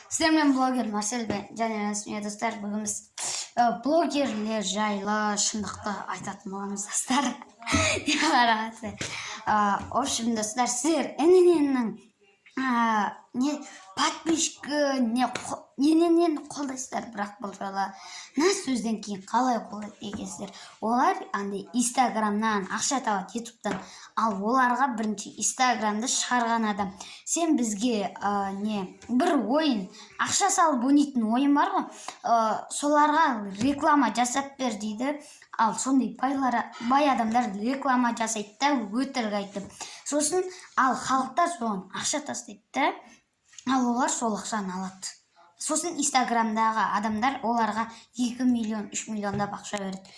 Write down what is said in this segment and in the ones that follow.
Сіздермен блогер Марсель және Расмия достар. Бүгін біз блогерлер жайлы шындықты айтатын боламыз достар. В общем, достар, сіздер НННнің не подписчикі нені қолдайсыздар, бірақ бұл жолы мына сөзден кейін қалай қолдайды екенсіздер. Олар андай инстаграмнан ақша табады, ютубтан. Ал оларға бірінші инстаграмды шығарған адам. Сен бізге бір ойын ақша салып ойнайтын ойын бар ғой, соларға реклама жасап бер дейді. Ал сондай бай адамдар реклама жасайды да өтірік айтып. Сосын ал халықтар соған ақша тастайды да, ал олар сол ақшаны алады. Сосын инстаграмдағы адамдар оларға 2 миллион, 3 миллиондап ақша береді.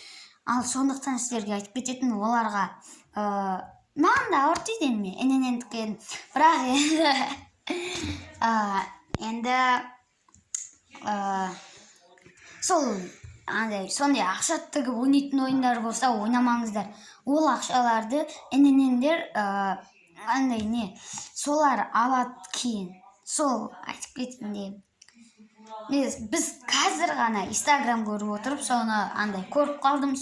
Ал сондықтан сіздерге айтып кететін, оларға маған да ауыр тиді НННдікі, бірақ енді сондай ақша тігіп ойнайтын ойындар болса ойнамаңыздар. Ол ақшаларды НННдер солар алады кейін. Сол айтып кеткенде, біз қазір ғана инстаграм көріп отырып, соны көріп қалдым.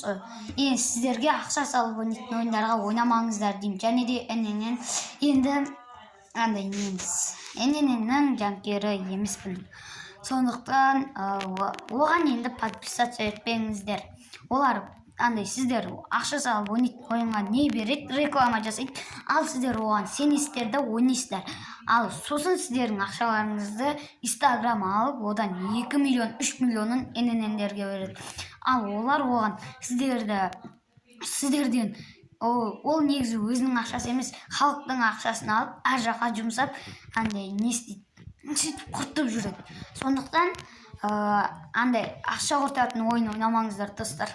Енді сіздерге ақша салып ойнайтын ойындарға ойнамаңыздар деймін. Және де ННН енді НННнің жанкері емеспін. Сондықтан оған енді подписаться етпеңіздер. Олар сіздер ақша салып ойнайтын ойынға не береді, реклама жасайды. Ал сіздер оған сенесіздер де ойнайсыздар. Ал сосын сіздердің ақшаларыңызды инстаграм алып, одан 2 миллион, 3 миллионын НННдерге береді. Ал олар оған сіздерден ол негізі өзінің ақшасы емес, халықтың ақшасын алып, ар жаққа жұмсап, не істейді, сөйтіп құртып жүреді. Сондықтан ақша құртатын ойын ойнамаңыздар достар.